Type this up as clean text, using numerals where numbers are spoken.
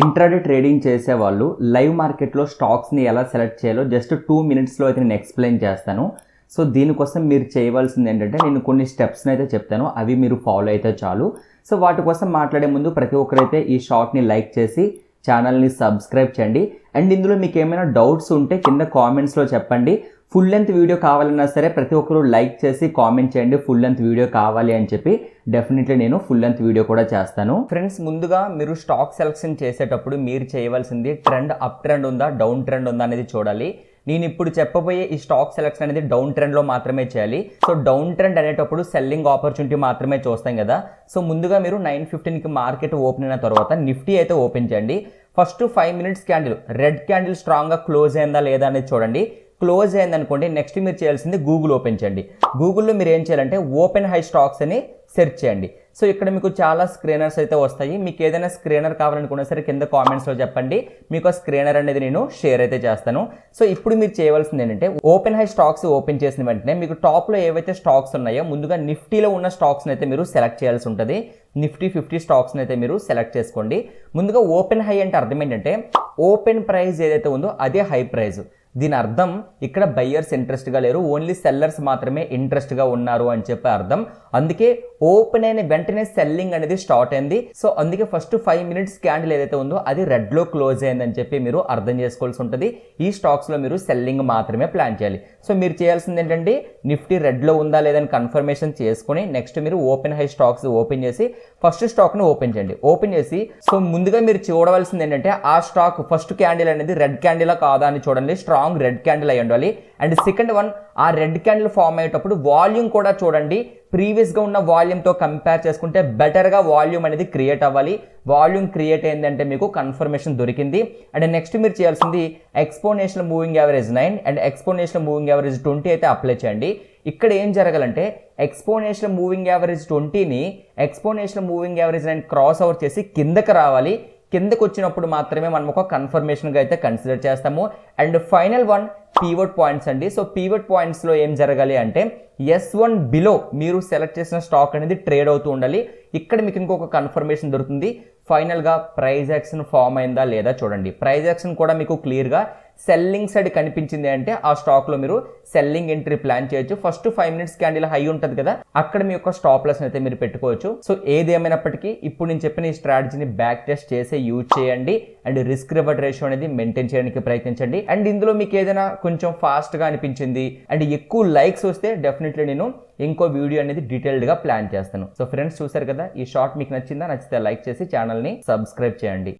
Intraday trading చేసేవాళ్ళు live మార్కెట్లో స్టాక్స్ని ఎలా సెలెక్ట్ చేయాలో జస్ట్ 2 మినిట్స్లో అయితే నేను ఎక్స్ప్లెయిన్ చేస్తాను. సో దీనికోసం మీరు చేయవలసింది ఏంటంటే నేను కొన్ని స్టెప్స్ని అయితే చెప్తాను, అవి మీరు ఫాలో అయితే చాలు. సో వాటి కోసం మాట్లాడే ముందు ప్రతి ఒక్కరైతే ఈ షార్ట్ని లైక్ చేసి ఛానల్ని సబ్స్క్రైబ్ చేయండి. అండ్ ఇందులో మీకు ఏమైనా డౌట్స్ ఉంటే కింద కామెంట్స్లో చెప్పండి. ఫుల్ లెంత్ వీడియో కావాలన్నా సరే ప్రతి ఒక్కరు లైక్ చేసి కామెంట్ చేయండి, ఫుల్ లెంత్ వీడియో కావాలి అని చెప్పి. డెఫినెట్లీ నేను ఫుల్ లెంత్ వీడియో కూడా చేస్తాను. ఫ్రెండ్స్, ముందుగా మీరు స్టాక్ సెలెక్షన్ చేసేటప్పుడు మీరు చేయవలసింది ట్రెండ్ అప్ ట్రెండ్ ఉందా, డౌన్ ట్రెండ్ ఉందా అనేది చూడాలి. నేను ఇప్పుడు చెప్పబోయే ఈ స్టాక్ సెలెక్షన్ అనేది డౌన్ ట్రెండ్లో మాత్రమే చేయాలి. సో డౌన్ ట్రెండ్ అనేటప్పుడు సెల్లింగ్ ఆపర్చునిటీ మాత్రమే చూస్తాం కదా. సో ముందుగా మీరు 9:15కి మార్కెట్ ఓపెన్ అయిన తర్వాత నిఫ్టీ అయితే ఓపెన్ చేయండి. First 5 minutes candle red candle స్ట్రాంగ్గా క్లోజ్ అయిందా లేదా అనేది చూడండి. క్లోజ్ అయింది అనుకోండి, నెక్స్ట్ మీరు చేయాల్సింది గూగుల్ ఓపెన్ చేయండి. గూగుల్లో మీరు ఏం చేయాలంటే ఓపెన్ హై స్టాక్స్ అని సెర్చ్ చేయండి. సో ఇక్కడ మీకు చాలా స్క్రీనర్స్ అయితే వస్తాయి. మీకు ఏదైనా స్క్రీనర్ కావాలనుకున్నా సరే కింద కామెంట్స్లో చెప్పండి, మీకు ఆ స్క్రీనర్ అనేది నేను షేర్ అయితే చేస్తాను. సో ఇప్పుడు మీరు చేయవలసింది ఏంటంటే ఓపెన్ హై స్టాక్స్ ఓపెన్ చేసిన వెంటనే మీకు టాప్లో ఏవైతే స్టాక్స్ ఉన్నాయో ముందుగా నిఫ్టీలో ఉన్న స్టాక్స్ని అయితే మీరు సెలెక్ట్ చేయాల్సి ఉంటుంది. నిఫ్టీ 50 స్టాక్స్ని అయితే మీరు సెలెక్ట్ చేసుకోండి. ముందుగా ఓపెన్ హై అంటే అర్థం ఏంటంటే ఓపెన్ ప్రైస్ ఏదైతే ఉందో అదే హై ప్రైస్. దీని అర్థం ఇక్కడ బయ్యర్స్ ఇంట్రెస్ట్గా లేరు, ఓన్లీ సెల్లర్స్ మాత్రమే ఇంట్రెస్ట్గా ఉన్నారు అని చెప్పి అర్థం. అందుకే ఓపెన్ అయిన వెంటనే సెల్లింగ్ అనేది స్టార్ట్ అయింది. సో అందుకే ఫస్ట్ 5 మినిట్స్ క్యాండిల్ ఏదైతే ఉందో అది రెడ్లో క్లోజ్ అయిందని చెప్పి మీరు అర్థం చేసుకోవాల్సి ఉంటుంది. ఈ స్టాక్స్లో మీరు సెల్లింగ్ మాత్రమే ప్లాన్ చేయాలి. సో మీరు చేయాల్సింది ఏంటంటే నిఫ్టీ రెడ్లో ఉందా లేదని కన్ఫర్మేషన్ చేసుకుని నెక్స్ట్ మీరు ఓపెన్ హై స్టాక్స్ ఓపెన్ చేసి ఫస్ట్ స్టాక్ని ఓపెన్ చేయండి. ఓపెన్ చేసి సో ముందుగా మీరు చూడవలసింది ఏంటంటే ఆ స్టాక్ ఫస్ట్ క్యాండిల్ అనేది రెడ్ క్యాండిలా కాదా అని చూడండి. స్ట్రాంగ్ రెడ్ క్యాండిల్ అయి ఉండాలి. అండ్ సెకండ్ వన్, ఆ రెడ్ క్యాండిల్ ఫామ్ అయ్యేటప్పుడు వాల్యూమ్ కూడా చూడండి. ప్రీవియస్గా ఉన్న వాల్యూమ్తో కంపేర్ చేసుకుంటే బెటర్గా వాల్యూమ్ అనేది క్రియేట్ అవ్వాలి. వాల్యూమ్ క్రియేట్ అయిందంటే మీకు కన్ఫర్మేషన్ దొరికింది. అండ్ నెక్స్ట్ మీరు చేయాల్సింది exponential moving average 9 and exponential moving average 20 అయితే అప్లై చేయండి. ఇక్కడ ఏం జరగాలంటే ఎక్స్పోనెన్షియల్ మూవింగ్ యావరేజ్ 20ని ఎక్స్పోనెన్షియల్ మూవింగ్ యావరేజ్ 9 క్రాస్ ఓవర్ చేసి కిందకి రావాలి. కిందకు వచ్చినప్పుడు మాత్రమే మనం ఒక కన్ఫర్మేషన్గా అయితే కన్సిడర్ చేస్తాము. అండ్ ఫైనల్ వన్ పీవట్ పాయింట్స్ అండి. సో పీవట్ పాయింట్స్లో ఏం జరగాలి అంటే S1 బిలో మీరు సెలెక్ట్ చేసిన స్టాక్ అనేది ట్రేడ్ అవుతూ ఉండాలి. ఇక్కడ మీకు ఇంకొక కన్ఫర్మేషన్ దొరుకుతుంది. ఫైనల్గా ప్రైజ్ యాక్షన్ ఫామ్ అయిందా లేదా చూడండి. ప్రైజ్ యాక్షన్ కూడా మీకు క్లియర్గా సెల్లింగ్ సైడ్ కనిపించింది అంటే ఆ స్టాక్లో మీరు సెల్లింగ్ ఎంట్రీ ప్లాన్ చేయొచ్చు. ఫస్ట్ 5 మినిట్స్ క్యాండిల్ హై ఉంటుంది కదా, అక్కడ మీ యొక్క స్టాప్ లాస్ అయితే మీరు పెట్టుకోవచ్చు. సో ఏదేమైనప్పటికీ ఇప్పుడు నేను చెప్పిన ఈ స్ట్రాటజీని బ్యాక్ టెస్ట్ చేసి యూజ్ చేయండి. అండ్ రిస్క్ రివార్డ్ రేషియో అనేది మెయింటైన్ చేయడానికి ప్రయత్నించండి. అండ్ ఇందులో మీకు ఏదైనా కొంచెం ఫాస్ట్గా అనిపించింది అండ్ ఎక్కువ లైక్స్ వస్తే డెఫినెట్లీ నేను ఇంకో వీడియో అనేది డీటెయిల్డ్గా ప్లాన్ చేస్తాను. సో ఫ్రెండ్స్, చూసారు కదా, ఈ షార్ట్ మీకు నచ్చిందా? నచ్చితే లైక్ చేసి ఛానల్ని సబ్స్క్రైబ్ చేయండి.